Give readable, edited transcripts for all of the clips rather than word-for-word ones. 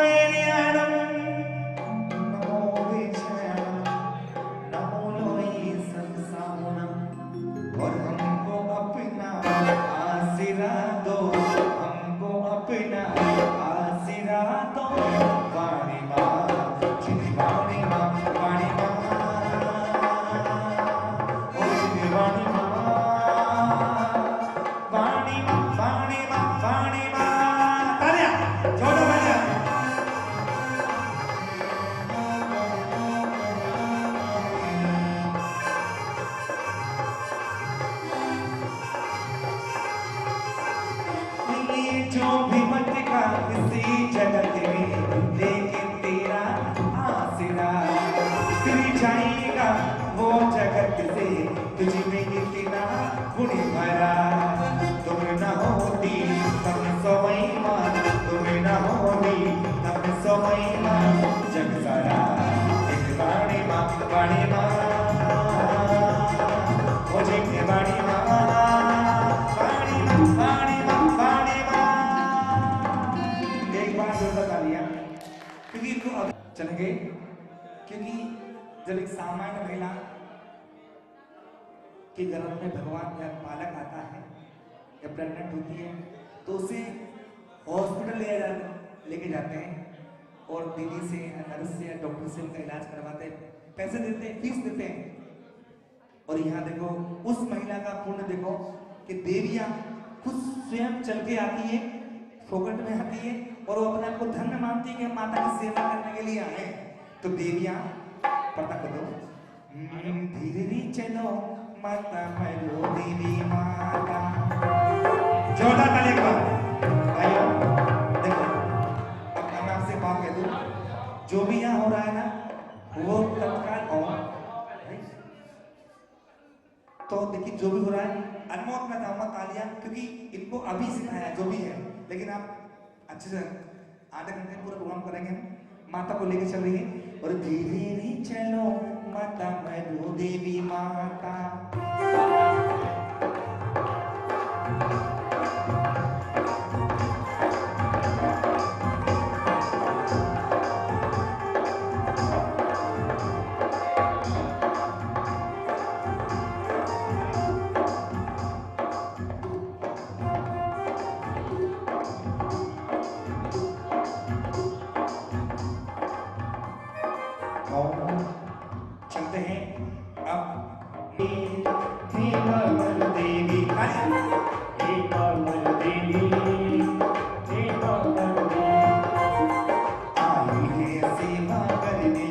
एलियानम नमो विजयनम नमो लोई संसावनम और हमको अपना आशीर्वाद दो, हमको अपना आशीर्वाद दो। वाणी माँ चिनी वाणी माँ वाणी माँ ओ चिनी वाणी माँ वाणी माँ वाणी माँ वाणी माँ। तालियां जोड़ा बजा। जो भी मटका इसी जगत में लेकिन तेरा आशीर्वाद फिर जाएगा वो जगत से तुझ में इतना गुण भरा। तुम न होती तब सोई माँ, तुम न होती तब सोई माँ जग सारा एक वाणी माँ वाणी माँ मुझे वाणी माँ वाणी माँ वाणी माँ वाणी माँ। एक बार जोर लगा लिया क्योंकि इनको अब चलेंगे, क्योंकि जब एक सामान्य महिला के गर्भ में भगवान या बालक आता है या प्रेग्नेंट होती है तो उसे हॉस्पिटल लेके जाते हैं और दीदी से नर्स से या डॉक्टर से उनका इलाज करवाते हैं, पैसे देते हैं, फीस देते हैं। और यहाँ देखो उस महिला का पुण्य देखो कि देवियां खुद स्वयं चल के आती है, फोकट में आती है और वो अपने आप को धन्य मानती है कि हम माता की सेवा करने के लिए आए। तो देवियां पता करो धीरे धीरे चलो माता मरो देवी माता। जोरदार ताली एक बार भाइयों। देखो अपना नाम से बात कह दो, जो भी यहाँ हो रहा है ना वो तत्काल और तो देखिए जो भी हो रहा है अनमोल में दाऊंगा तालियां, क्योंकि इनको अभी सिखाया जो भी है, लेकिन आप अच्छे से आधे घंटे पूरा प्रोग्राम करेंगे। हम माता को लेके चल रही है और धीरे धीरे चलो माता मरो देवी माता। चलते हैं अब हे कमल देवी हे कमल देवी हे कमल देवी आई है सेवा करने,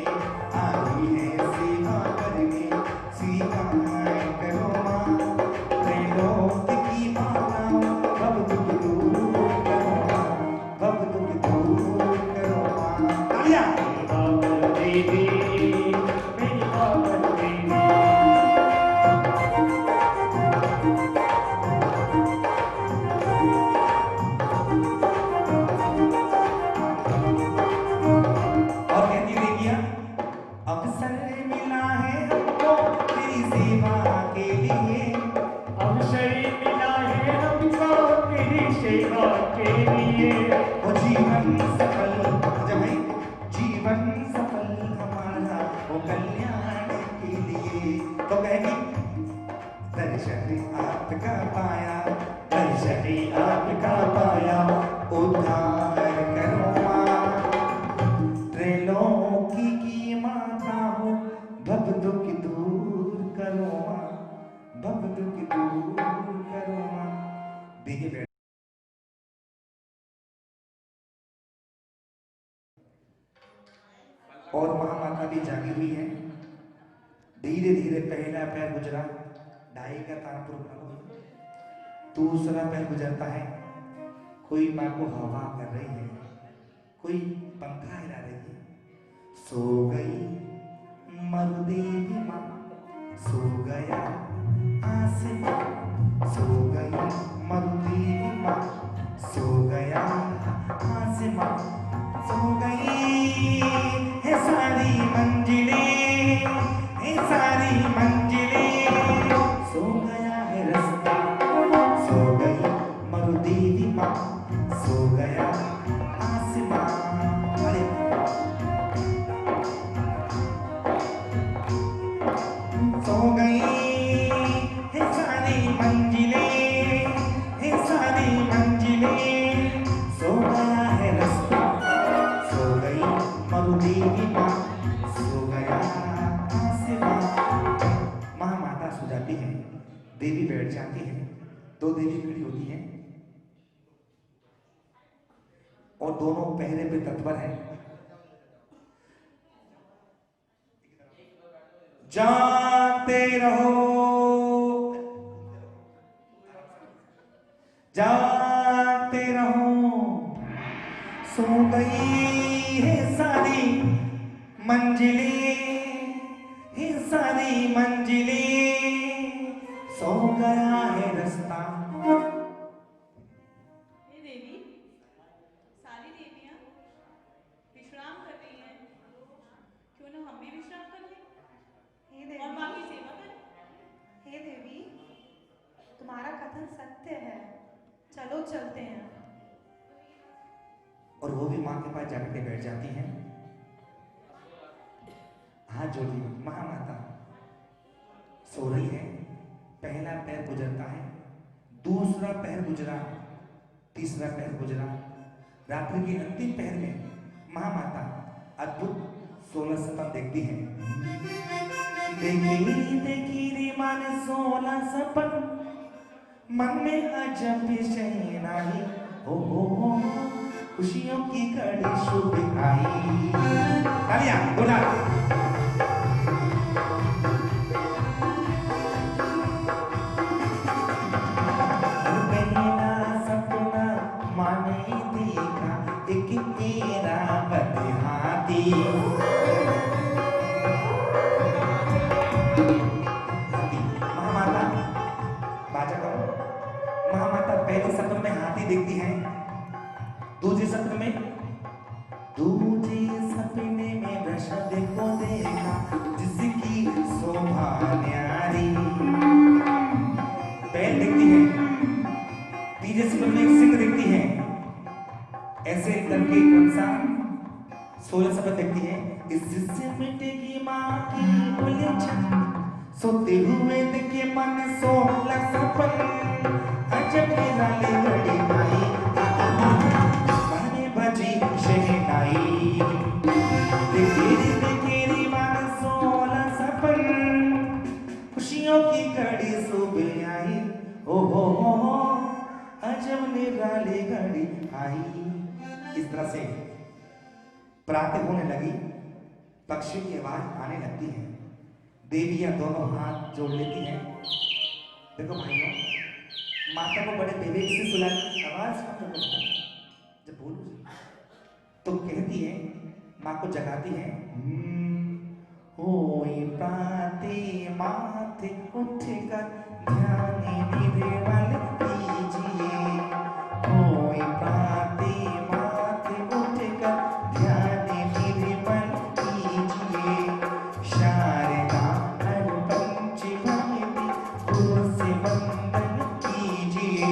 आई है सेवा करने, स्वीकार करो माँ त्रैलोक की माता। भव दुख दूर करो माँ, भव दुख दूर करो माँ। तालियां। हे कमल देवी अवसर मिला है हमको तेरी सेवा के लिए, अवसर मिला है हमको तेरी सेवा के लिए। वो जीवन सफल जब है जीवन सफल हमारा वो कल्याण के लिए। तो कहेगी दर्शन आपका पाया, दर्शन आपका पाया, उद्धार करो माँ त्रैलोकी की माता हो, भव दुख दूर करो माँ, भव दुख दूर करो माँ। देखिए और महामाता भी जागी हुई है। धीरे धीरे पहला पैर गुजरा, ढाई का तानपुर बना हुआ, दूसरा पैर गुजरता है। कोई माँ को हवा कर रही है, कोई पंखा हिला रही है। सो गई मरुदेवी माँ, सो गया आसमां, सो गई मरुदेवी माँ, सो गया आसमां, सो गई है सारी मंजिलें, है सारी मंजिलें, सो गया है रास्ता, सो गई मरुदेवी माँ, सो गया आसमां। दो देवी खड़ी होती हैं और दोनों पहरे पे तत्पर हैं। जानते रहो, जानते रहो, सो गई है सारी मंजिलें, है सारी मंजिलें, सो गया है रास्ता। हे देवी, सारी देवियां विश्राम कर रही हैं, क्यों ना हम भी विश्राम कर लें हे और माँ की देवी, सेवा करें। हे देवी, तुम्हारा कथन सत्य है, चलो चलते हैं। और वो भी माँ के पास जाकर के बैठ जाती हैं, हाथ जोड़ी। महामाता सो रही है, पहला पैर गुजरता है, दूसरा पैर गुजरा, तीसरा पैर गुजरा, रात्रि के अंतिम पैर में महामाता अद्भुत 16 सपन देखती हैं। देखी देखी रे मन 16 सपन, मन में अजब शहनाई, हो खुशियों की घड़ी शुभ आई। तालियां बोला। पहला सपना माने देखा, एक ऐरावत हाथी। महामाता बाजा करो। महामाता पहले सपने में हाथी देखती हैं, दूसरे सपने में वृषभ को देखा, जिसकी शोभा न्यारी। बैल देखती है, तीसरे सपने में एक सिंह देखती है। ऐसे करके कौन सा 16 सपन देखती है। इससे मिटेगी माँ की उलझन, सोते हुए देखे मन 16 सपन, अजब निराली घड़ी आई, गाने बजी शहनाई। तेरी मन 16 सपन, खुशियों की घड़ी सुबह आई, हो अजब निराली घड़ी आई। इस तरह से प्रातः होने लगी, पक्षी की आवाज आने लगती है, देवियां दोनों हाथ जोड़ लेती हैं। देखो भाइयों, माता को बड़े विवेक से सुना, आवाज जब बोलू तो कहती है, माँ को जगाती है। होई प्राते माथे उठकर ध्यान निर्मल कीजिए, होई प्राते माथे उठकर ध्यान निर्मल कीजिए, शारदा हर पंचभूति गुरु से वंदन कीजिए।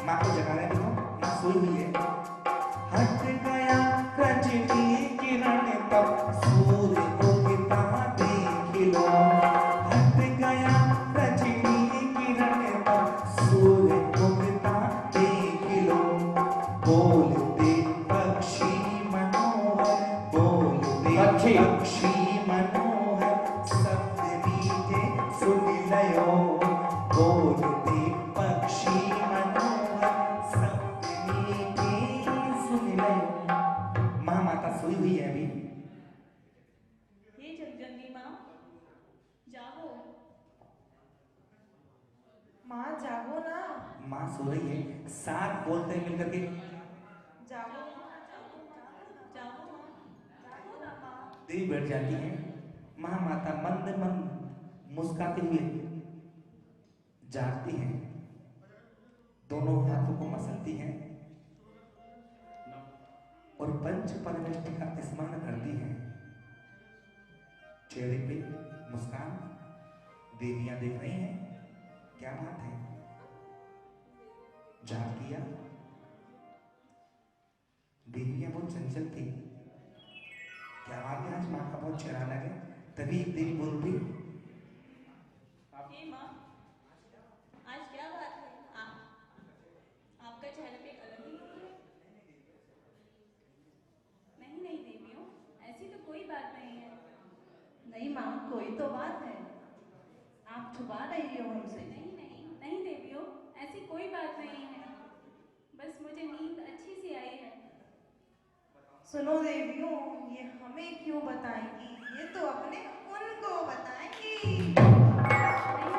माँ को जगाना है, देखो माँ सोई हुई है। हट गया रजनी किरण तब सूर्य उगता देख लो, हट गया रजनी किरण तब सूर्य उगता देख लो। बोलते पक्षी मनोहर, बोलते पक्षी मनोहर, शब्द मीठे सुन लयो, बोलते पक्षी मनोहर, शब्द मीठे सुन लयो। महामाता सोई हुई है अभी। हे जगदम्बी माँ, जागो। माँ जागो ना, माँ सो रही है, साथ बोलते हैं मिलकर के, जागो, जागो माँ, जागो ना माँ। देवी बैठ जाती है। महामाता मंद मंद मुस्कुराते हुए जागती हैं, दोनों हाथों को मसलती हैं और पंच परमेष्टि का स्मरण करती हैं। चेहरे पे मुस्कान, देवियां देख रही हैं, क्या बात है, जाग किया। देवियां बहुत चंचल थी, क्या बात है, आज माँ का बहुत चेहरा लगे। तभी एक देवी बोल उठी, हे माँ, आज क्या बात है, आपका चेहरे पे अलग ही है। नहीं नहीं देवियों, ऐसी तो कोई नहीं माँ, कोई तो बात है, आप छुपा रही हो हमसे। नहीं नहीं नहीं देवियों, ऐसी कोई बात नहीं है, बस मुझे नींद अच्छी सी आई है। सुनो देवियों, ये हमें क्यों बताएंगी, ये तो अपने उनको बताएंगी। नहीं नहीं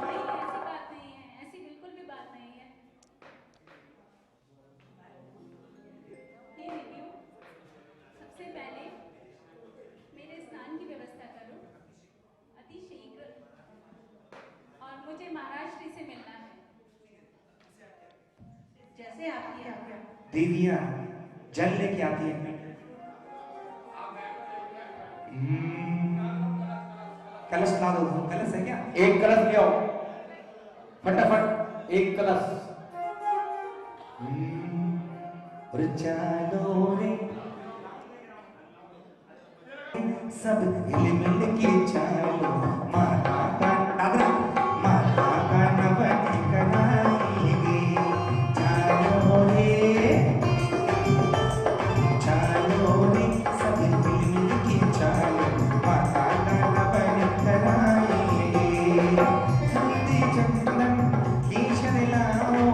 नहीं, ऐसी बात नहीं है, ऐसी बिल्कुल भी बात नहीं है। हे देवियों, सबसे पहले मेरे स्नान की व्यवस्था करो अति शीघ्र, और मुझे महाराज श्री से मिलना है। जैसे आपकी आज्ञा। देवियां जल लेके आती है। कलश ला दो, कलश है क्या? एक कलश ले आओ, फटाफट एक कलश। और चलो रे सब हिल मिल के चलो, माता का दादरा, माता का नवन कराएंगे। चलो रे सब हिल मिल के चलो, माता का नवन कराएंगे। हल्दी चंदन केशर लाओ,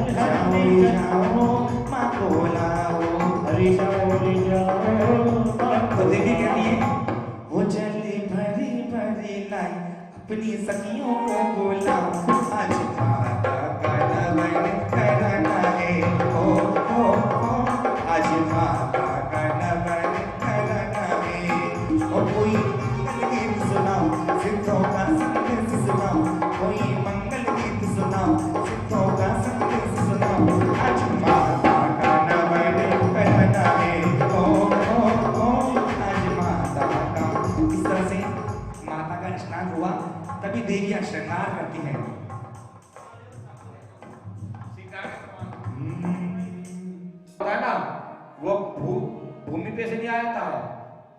जाओ माँ को लाओ, हरी जाओ। तो देवी कहती है, वो जल्दी भरी भरी लाई अपनी सखियों को बुलाओ, आज माता का नवन कराना है। ओ आज माता का नवन कराना है। और कोई मंगल गीत सुनाओ, सिद्धों का संदेश सुनाओ, कोई मंगल गीत सुनाओ, सिद्धों का संदेश सुनाओ, आज माता का नवन कराना है। आज माता का। इस तरह से माता का स्नान हुआ, तभी देवियां श्रृंगार करती हैं। होता है ना, वो भूमि पे से नहीं आता है,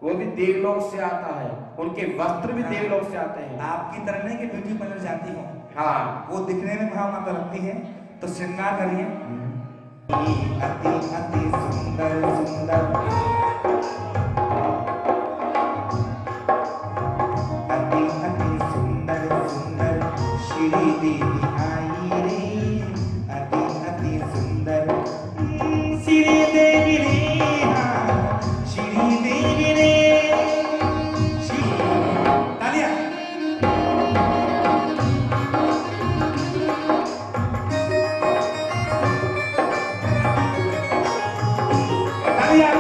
वो भी देवलोक से आता है, उनके वस्त्र भी देवलोक से आते हैं। आपकी तरह नहीं कि ब्यूटी पार्लर जाती हो, हाँ, वो दिखने में भाव माता लगती है, तो श्रृंगार करिए। अति अति सुंदर सुंदर, अति अति सुंदर सुंदर श्री देवी आई रे, अति अति सुंदर श्री देवी रे, हाँ श्री देवी रे। तालियां।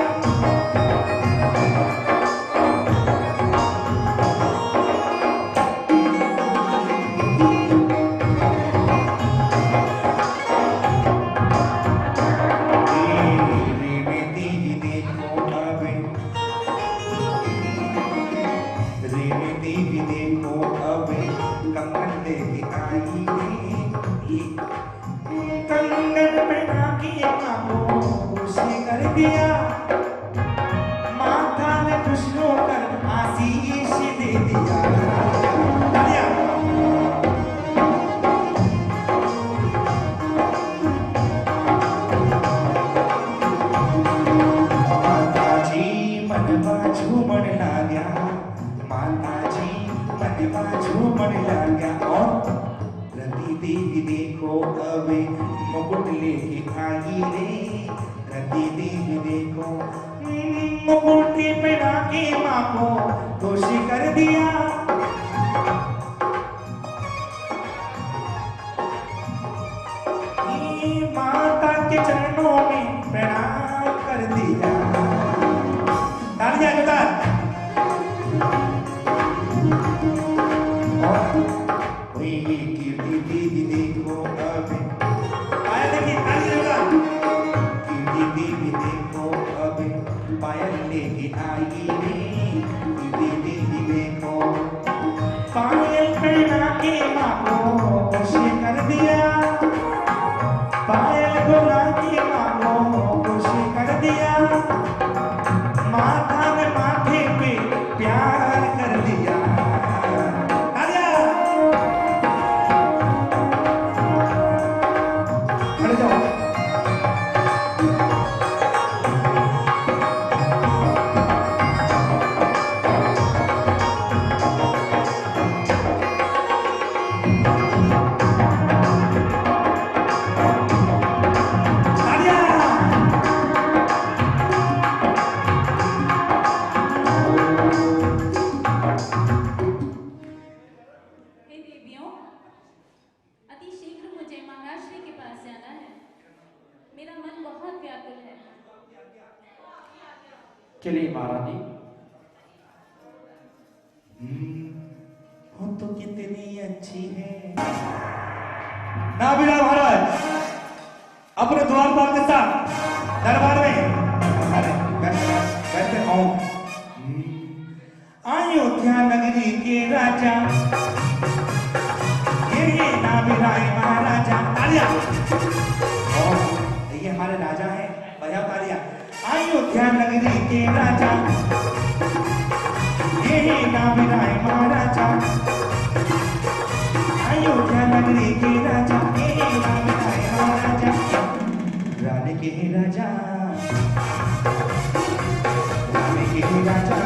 कंगन पहना के माँ को खुशी कर दिया, माथा में खुश होकर आशीष दे दिया। माता जी मनवा झूमन लाग्या, माता जी मनवा झूमन लाग्या। और रति देवी देखो अब मुकुट लेके आई रे, रति देवी देखो मुकुट पहना के माँ को खुश कर दिया। माता के चरणों में प्रणाम कर दिया। तालियां जोरदार। और कीर्ति देवी देखो अब, पायल देखिए, तालियां जोरदार। कीर्ति देवी देखो अब पायल लेके आई रे, कीर्ति देवी देखो पायल पहना के माँ को खुश कर दिया, पायल बुला के माँ को खुश कर दिया, माथा में माथे पे प्यार कर दिया। खड़े जाओ। चलिए महारानी। वो तो कितनी अच्छी है ना बिना महाराज, अपने द्वारपाल के साथ दरबार में बैठे आओ। अयोध्या नगरी के राजा ये नाभिराय महाराजा, तालिया। और ये हमारे राजा है, बजाओ तालिया। अयोध्या नगरी के राजा ये नाभिराय महाराजा, अयोध्या नगरी के राजा ये नाभिराय महाराजा, रानी के राजा, रानी के राजा,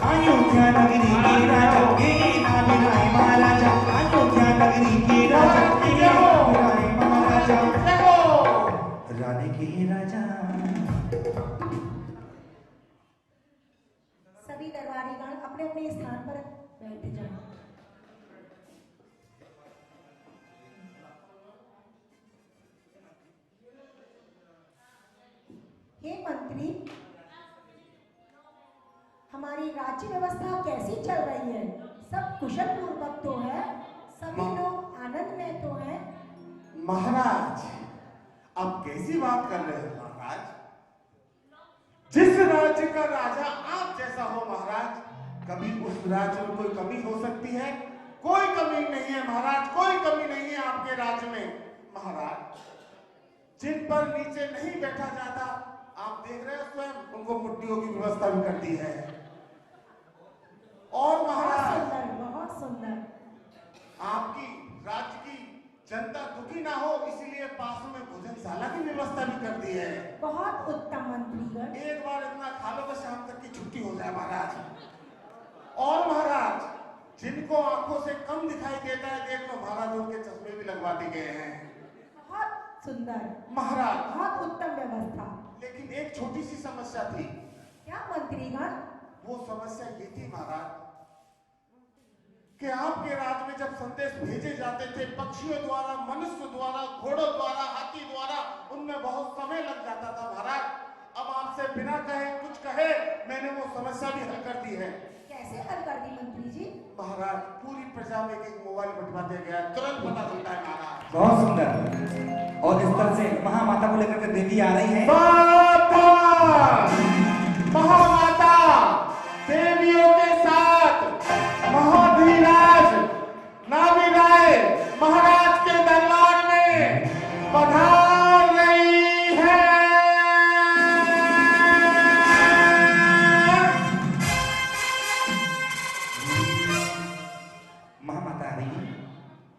अयोध्या नगरी के राजा ये नाभिराय महाराजा, अयोध्या नगरी के राजा ये नाभिराय महाराजा, रानी के राजा। सभी दरबारीगण अपने अपने स्थान पर बैठ जाएं। हे मंत्री, हमारी राज्य व्यवस्था कैसी चल रही है? सब कुशल पूर्वक तो है? सभी लोग आनंद में तो हैं? महाराज, आप कैसी बात कर रहे हैं महाराज? जिस राज्य का राजा आप जैसा हो महाराज, कभी उस राज्य में कोई कमी हो सकती है? कोई कमी नहीं है महाराज, कोई कमी नहीं है आपके राज्य में महाराज। जिन पर नीचे नहीं बैठा जाता, आप देख रहे हो स्वयं उनको मुट्टियों की व्यवस्था भी कर दी है। और महाराज, बहुत सुंदर, आपकी राज्य की जनता दुखी ना हो इसीलिए पास में भोजनशाला की व्यवस्था भी कर दी है। बहुत उत्तम मंत्रीगण। एक बार इतना खा लो तो शाम तक की छुट्टी हो जाए महाराज। और महाराज, जिनको आंखों से कम दिखाई देता है, देख लो महाराज उनके चश्मे भी लगवा दिए गए हैं। बहुत सुंदर महाराज, बहुत उत्तम व्यवस्था। लेकिन एक छोटी सी समस्या थी। क्या मंत्रीगण? वो समस्या ये थी महाराज कि आपके राज्य में जब संदेश भेजे जाते थे पक्षियों द्वारा, मनुष्य द्वारा, घोड़ों द्वारा, हाथी द्वारा, उनमें बहुत समय लग जाता था महाराज। अब आपसे बिना कहे कुछ कहे मैंने वो समस्या भी हल कर दी है। कैसे हल कर दी मंत्री जी? महाराज, पूरी प्रजा में एक मोबाइल बंटवा दिया गया, तुरंत पता चलता है महाराज। बहुत सुंदर। और इस तरह से महामाता को लेकर के देवी आ रही है। महामाता देवियों के साथ महाधीराज नाभिराय महाराज के दरबार में पधार रही है। महामाता आ रही है।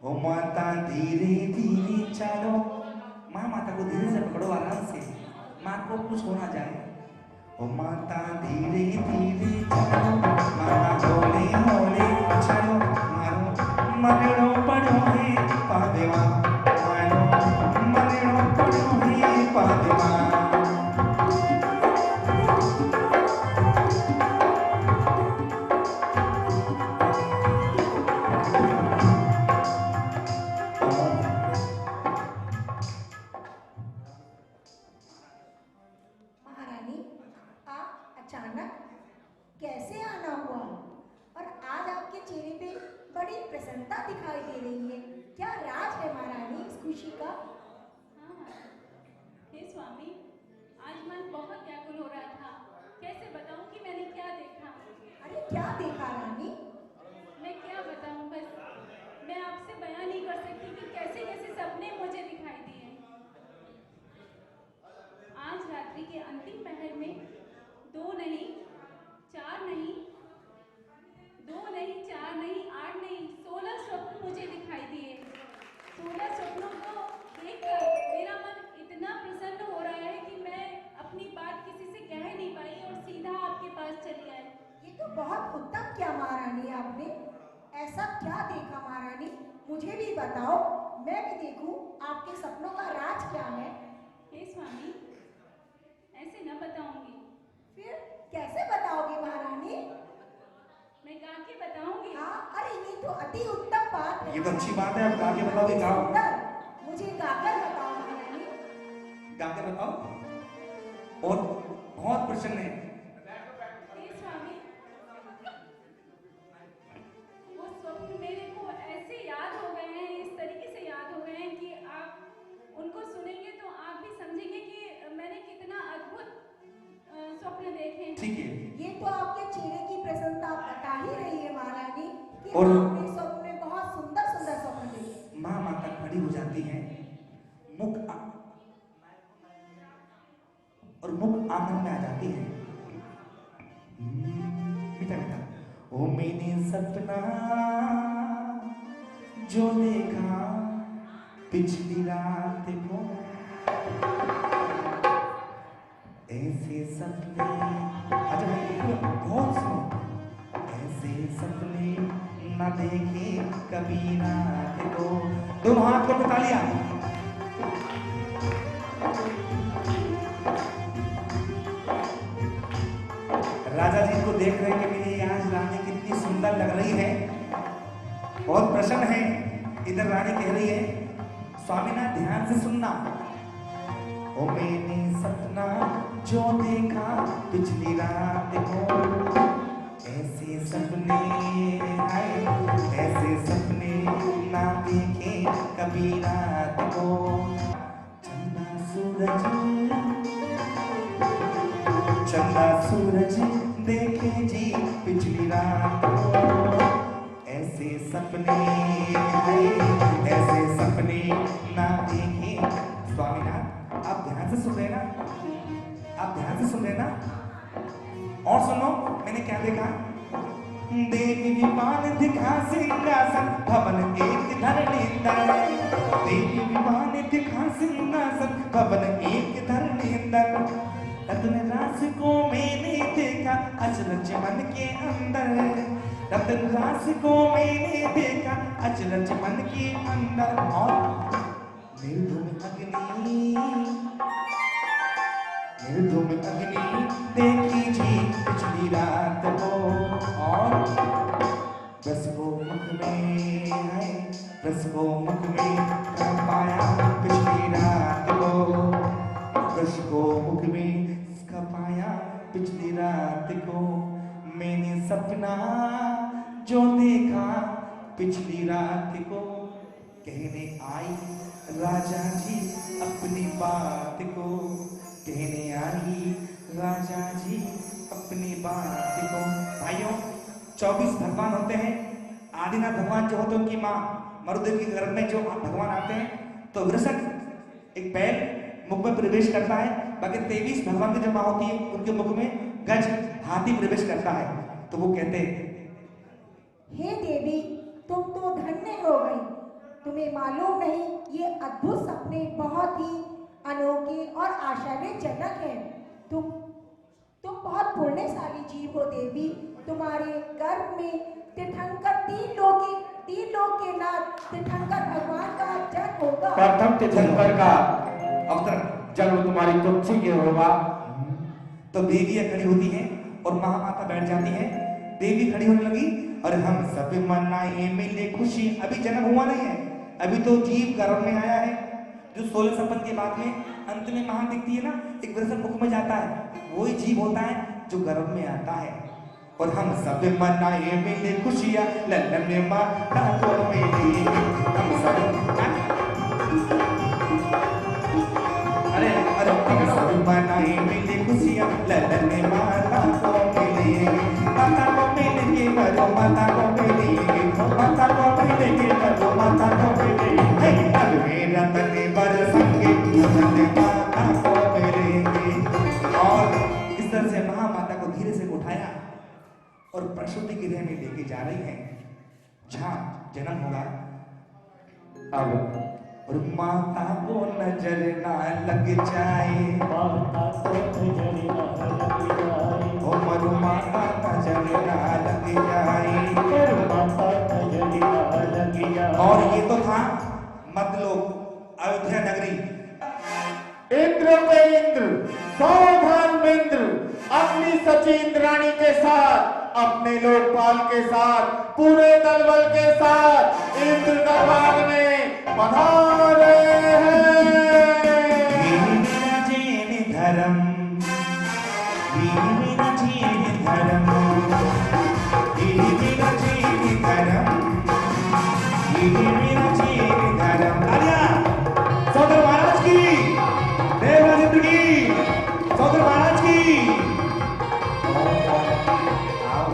ओ माता धीरे धीरे चलो, महामाता को धीरे से पकड़ो, आराम से, माँ को कुछ हो ना जाए। ओ माता धीरे धीरे चलो, माता होले होले चलो, मारो मगड़ो पड़ो है पादेवा, मारो मगड़ो पड़ो है पादेवा। अचानक कैसे आना हुआ? और आज आपके चेहरे पे बड़ी प्रसन्नता दिखाई दे रही है। क्या राज है महारानी इस खुशी का? हाँ, हे स्वामी, आज मन बहुत व्याकुल हो रहा था। कैसे बताऊं कि मैंने क्या देखा? अरे क्या देखा रानी? मैं क्या बताऊं, बस मैं आपसे बयान नहीं कर सकती कि कैसे कैसे सपने मुझे दिखाई दिए। आज रात्रि के अंतिम पहर में 2 नहीं, 4 नहीं, 2 नहीं, 4 नहीं, 8 नहीं, 16 स्वप्न मुझे दिखाई दिए। 16 स्वप्नों को देखकर मेरा मन इतना प्रसन्न हो रहा है कि मैं अपनी बात किसी से कह नहीं पाई और सीधा आपके पास चली आई। ये तो बहुत उत्तम किया महारानी आपने। ऐसा क्या देखा महारानी? मुझे भी बताओ, मैं भी देखूं आपके सपनों का राज क्या है। हे स्वामी, ऐसे न बताऊंगी। फिर कैसे बताओगे महारानी? मैं गा के बताऊंगी। हाँ, अरे ये तो अति उत्तम बात है। ये तो अच्छी बात है, आप गा के बताओगे। गाओ, मुझे गाकर बताओ महारानी। गा के बताओ। और बहुत प्रसन्न है। हे स्वामी, वो स्वप्न मेरे को ऐसे याद हो गए हैं, इस तरीके से याद हो गए हैं कि आप उनको सुनेंगे तो आप भी समझेंगे कि मैंने कितना अद्भुत स्वप्न देखे हैं। ठीक है। ये तो आपके चेहरे की प्रसन्नता बता ही रही है महारानी कि और- आपने स्वप्न में बहुत सुंदर सुंदर स्वप्न देखे। माँ माता खड़ी हो जाती हैं, मुख आंगन में आ जाती है। मीठा मीठा, ओ मैंने सपना जो देखा पिछली रात को, ऐसे सपने बहुत सुनो, ऐसे सपने न देखे कभी रात को। दोनों हाथ को उठा लिया। राजा जी को देख रहे हैं कि मेरी आज रानी कितनी सुंदर लग रही है, बहुत प्रसन्न है। इधर रानी कह रही है, स्वामी ना ध्यान से सुनना। ओ मैंने सपना जो देखा पिछली रात को, ऐसे सपने आए, ऐसे सपने ना देखे कभी रात को। चंदा सूरज देखे जी पिछली रात को, ऐसे सपने आए, ऐसे सपने ना देखे। स्वामीनाथ आप ध्यान से सुन रहे ना, आप ध्यान से सुन रहे ना। और सुनो मैंने क्या देखा। देवी विमान दिखा सिंहासन भवन एक धरणींदर, देवी विमान दिखा सिंहासन भवन एक धरणींदर। रत्न राशि को मैंने देखा अचरज मन के अंदर, रत्न राशि को मैंने देखा अचरज मन के अंदर। और निर्धूम अग्नि देखी जी पिछली रात को, और बस को मुख में है, बस को मुख में कर पाया पिछली रात को, बस को मुख में कर पाया पिछली रात को। मैंने सपना जो देखा पिछली रात को, कहने आई राजा जी अपनी बात को, कहने आई राजा जी अपनी बात को। भाइयों 24 भगवान होते हैं। आदिनाथ भगवान जो होते हैं उनकी माँ मरुदेव के गर्भ में जो भगवान आते हैं तो वृषभ एक बैल मुख में प्रवेश करता है, बाकी 23 भगवान की जो माँ होती है उनके मुख में गज हाथी प्रवेश करता है। तो वो कहते हैं, हे देवी तुम तो धन्य हो गई, तुम्हें मालूम नहीं ये अद्भुत सपने बहुत ही अनोखे और आश्चर्यजनक हैं। तुम बहुत पुण्यशाली जीव हो देवी। तुम्हारे गर्भ में तीर्थंकर तीन लोक के नाथ तीर्थंकर भगवान का जन्म होगा। प्रथम तीर्थंकर का अवतरण जन्म तुम्हारी तुलसी के होगा। तो देवी खड़ी होती है और महामाता बैठ जाती है। देवी खड़ी होने लगी और हम सब मनाए मिले खुशी। अभी जन्म हुआ नहीं है, अभी तो जीव गर्भ में आया है। जो 16 सपन के बाद में अंत में महा दिखती है ना, एक वृषभ मुख में जाता है, वही जीव होता है जो गर्भ में आता है। और हम सब मनाए मिले खुशियां लल्लन माता को मिली, हम सब अरे अरे हम सब मनाए मिले खुशियां लल्लन माता को मिली, माता को मिलेंगे करो माता को मिलेंगे, माता को मिलेंगे करो माता को मिलेंगे। अब मेरा तने बरसेंगे माता को मिलेंगे। और इस तरह से महामाता को धीरे से उठाया और प्रसूति गृह में लेके जा रही है जहां जन्म होगा। अब और माता को नजर ना लग जाए, माता को नजर ना लग जाए, ओ मरु माता नजर ना लग जाए, पर माता नजर ना लग जाए। और ये तो था मतलब अयोध्या नगरी। इंद्र के इंद्र सावधान इंद्र अपनी सची इंद्राणी के साथ, अपने लोकपाल के साथ, पूरे दलबल के साथ इंद्र दरबार में पधारे हैं। धर्म मेरा जीवन धर्म। तालियां सौदर महाराज की, देव राजेंद्र की, सौदर महाराज की। आओ।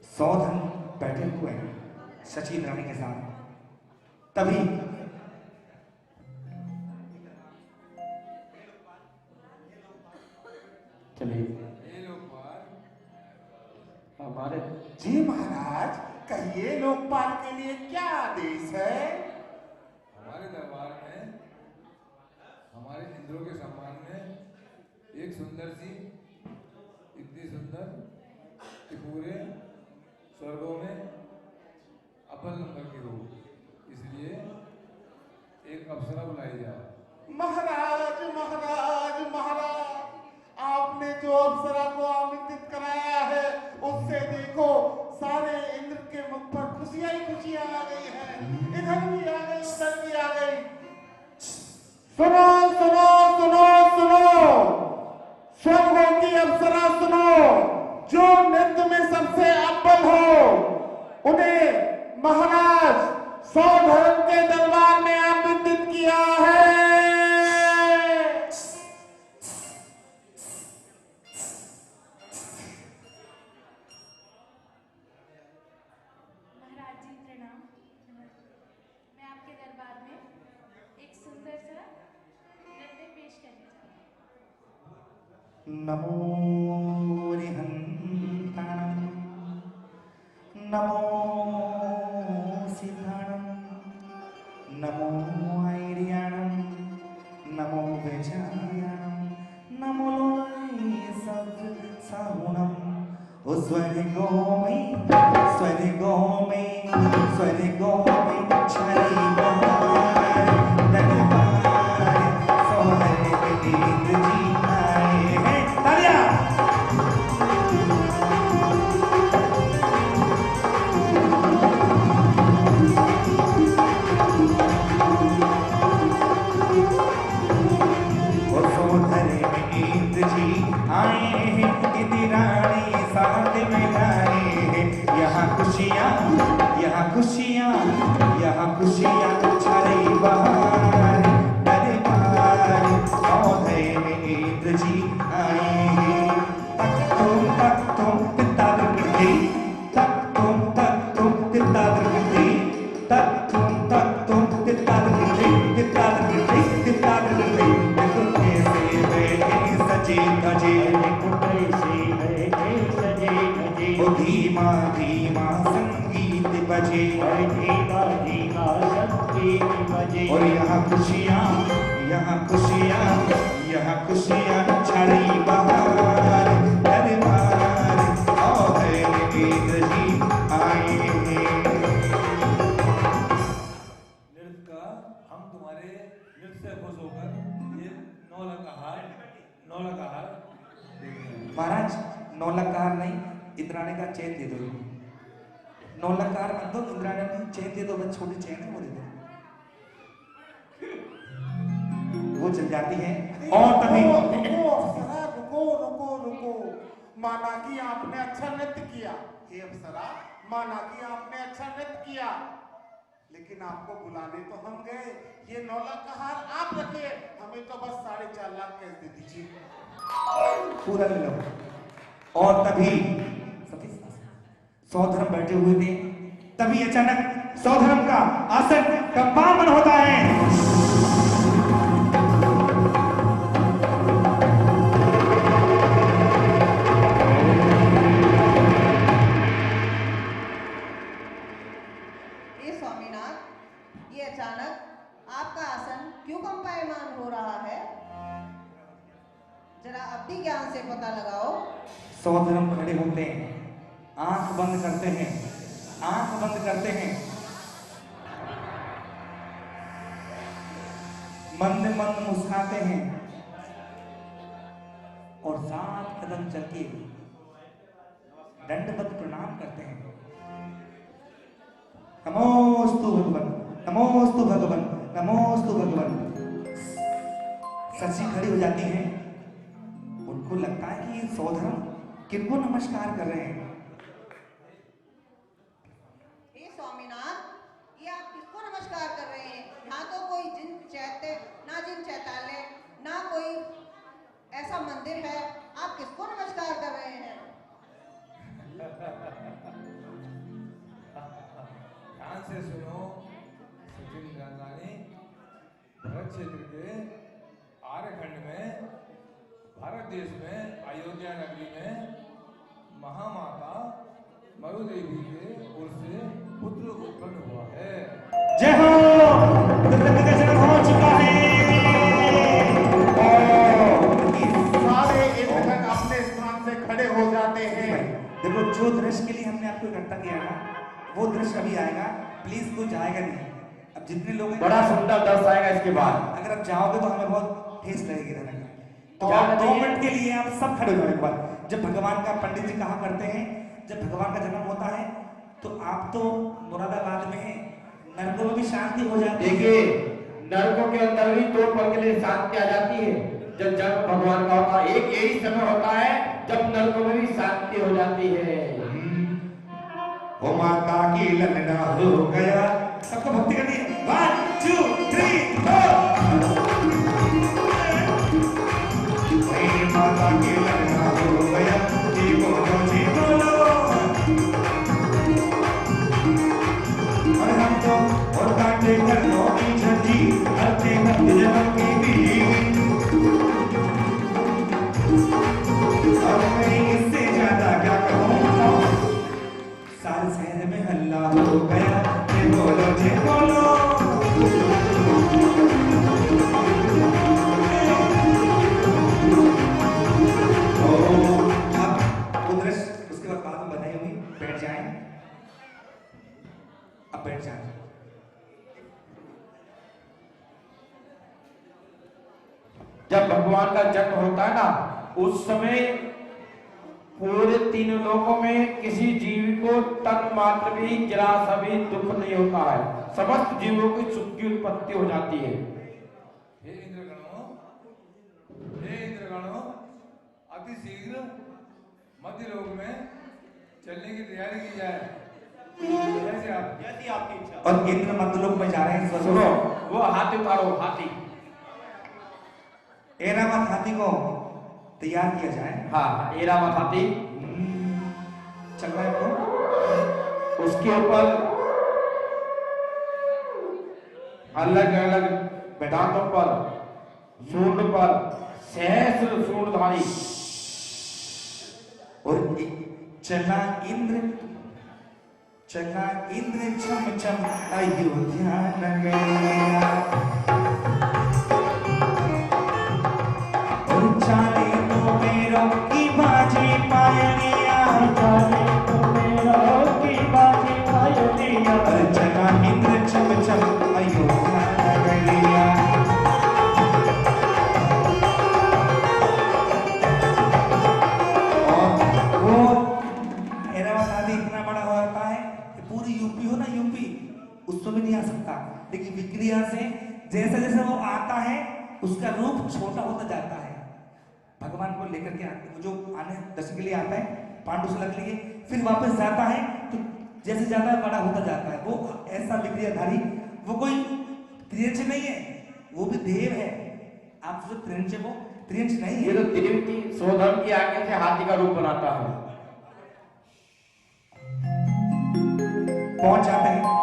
सौधन बैठे हुए हैं शची इंद्राणी के साथ। तभी चलिए हमारे जी महाराज, कहिए लोकपाल के लिए क्या आदेश है? हमारे दरबार में हमारे इंद्रों के सम्मान में एक सुंदर सी, इतनी सुंदर कि पूरे स्वर्गों में अव्वल नंबर की हो, इसलिए एक अप्सरा बुलाई जाए। महाराज महाराज महाराज, आपने जो अप्सरा को आमंत्रित कराया है उससे देखो सारे इंद्र के मुख पर खुशियां ही खुशियां आ गई हैं। इधर भी आ गई, उधर भी आ गई। सुनो सुनो सुनो सुनो, स्वर्गों की अप्सरा सुनो, जो नृत्य में सबसे अव्वल हो उन्हें महाराज सौधर्म के दरबार में आमंत्रित किया है। महाराज जी प्रणाम। मैं आपके दरबार में एक सुंदर सा नृत्य पेश करने जा रही हूँ। नमो रिहंताणं, नमो सिद्धाणं, नमो ऐर्याणं, नमो वेजायाणं, नमो लोय सब्ज साहुणं। ओ स्वर्गो में छाई बहार, दरबार सौधर के इंद्र जी आए हैं। तालियां। और सौधर में इंद्र जी आए हैं, इंद्राणी साथ में आए हैं। यहाँ खुशियाँ छाई बहार, दरबार सौधर में इंद्र जी आए हैं। तक तुम पिता दृगति, तक तुम पिता दृगति, तक तुम पिता दृगति, पिता दृगति, पिता दृगति। कुत्ते से बैठे सजे धजे, कुत्ते से बैठे सजे धजे। ओ धीमा धीमा संगीत बजे, धीमा धीमा संगीत बजे। और यहाँ खुशियाँ छाई बहार, दरबार सौधर में इंद्र जी आए हैं। नृत्य का हम तुम्हारे नृत्य से खुश होकर ये नौलख आहार देंगे। महाराज नौलखहार नहीं, इंद्राणी का चैन दे दो। नौलखहार मत दो, इंद्राणी को चैन दे दो, बस छोटी चैन है वो दे दो, वो चल जाती है। और तभी रुको अप्सरा, रुको रुको रुको। माना कि आपने अच्छा नृत्य किया, हे अप्सरा, माना कि आपने अच्छा नृत्य किया, लेकिन आपको बुलाने तो हम गए। ये 9 लाख का हार आप रखिए, हमें तो बस 4.5 लाख कैश दे दीजिए। पूरा ले लो। और तभी सौधर्म बैठे हुए थे, तभी अचानक सौधर्म का आसन कंपावन होता है। ये अचानक आपका आसन क्यों कंपायमान हो रहा है? जरा अपनी ज्ञान से पता लगाओ। सौधर्म खड़े होते हैं, आंख बंद करते हैं, आंख बंद करते हैं, मंद मंद मुस्कुराते हैं और 7 कदम चल के दंडवत प्रणाम करते हैं। नमोस्तु भगवन्, नमोस्तु भगवन, नमोस्तु भगवन। सची खड़ी हो जाती हैं, उनको लगता है कि ये सौधर्म किनको नमस्कार कर रहे हैं। हे स्वामीनाथ, ये आप किसको नमस्कार कर रहे हैं? यहाँ तो कोई जिन चैत्य, ना जिन चैतालय, ना कोई ऐसा मंदिर है, आप किसको नमस्कार कर रहे हैं? ध्यान से सुनो सचिन गांधानी, भरत क्षेत्र के आर्यखंड में, भारत देश में, अयोध्या नगरी में महामाता मरु देवी के उर से पुत्र उत्पन्न हुआ है। जय हो, कृष्ण का जन्म हो चुका है। सारे इंद्रगण अपने स्थान से खड़े हो जाते हैं। देखो, जो दृश्य के लिए हमने आपको इकट्ठा किया ना, वो दृश्य अभी आएगा। प्लीज कोई जाएगा नहीं। अब जितने लोग हैं, बड़ा सुंदर दृश्य आएगा इसके बाद। अगर आप जाओगे तो हमें बहुत ठेस लगेगी रहने का। तो क्या आप 2 बताइए? मिनट के लिए आप सब खड़े हो जाओ एक बार। जब भगवान का, पंडित जी कहा करते हैं, जब भगवान का जन्म होता है तो आप तो मुरादाबाद में हैं, नरकों में भी शांति हो जाती है। देखिए, नरकों के अंदर भी 2 पल के लिए शांति आ जाती है जब जन्म भगवान का होता है। एक यही समय होता है जब नरकों में भी शांति हो जाती है। ओ माता की ललना हो गया। सबको भक्ति करनी है। 1 2 3 4। माता की ललना हो गया, जी बोलो जी बोलो। और हम तो और काटे कर लो की झंडी, हरते हरते जन्म की बीड़ी। अब मैं इससे ज्यादा क्या कहूँ? सारे शहर में हल्ला हो गया, जय बोलो जय बोलो। अब उधर उसके बाद में बधाई हुई, बैठ जाएं। अब बैठ जाएं। जब भगवान का जन्म होता है ना, उस समय पूरे 3 लोकों में किसी जीव को तन मात्र भी जरा सा भी दुख नहीं होता है। समस्त जीवों की सुख की उत्पत्ति हो जाती है। हे इंद्रगणों, अति शीघ्र मध्य लोक में चलने की तैयारी की जाए। जैसे आपकी इच्छा। और इंद्र मध्यलोक में जा रहे हैं। सुनो, वो हाथी उतारो, हाथी। ऐरावत हाथी को तैयार किया जाए। हाँ, ऐरावत हाथी चल रहा है वो। उसके ऊपर अलग अलग दांतों पर, सूंड पर सहस्र सूंडधारी। और चला इंद्र छम छम अयोध्या नगरिया। और चाले तो मेरो की बाजी पायलिया, चाले तो मेरो की बाजी पायलिया। और चला इंद्र छम छम अयोध्या नगरिया। और वो ऐरावत आदि इतना बड़ा होता है कि पूरी यूपी हो ना, यूपी उसमें भी नहीं आ सकता। लेकिन विक्रिया से जैसे जैसे वो आता है उसका रूप छोटा होता जाता है। भगवान को लेकर के आते, जो आने दर्शन के लिए आता है, पांडु से लग लिए, फिर वापस जाता है तो जैसे ज्यादा बड़ा होता जाता है। वो ऐसा विक्रियाधारी, वो कोई त्रियंच नहीं है, वो भी देव है। आप जो त्रियंच है, वो त्रियंच नहीं ये है। तो त्रिविम की सोधन की आज्ञा से हाथी का रूप बनाता है। पहुंच जाते हैं।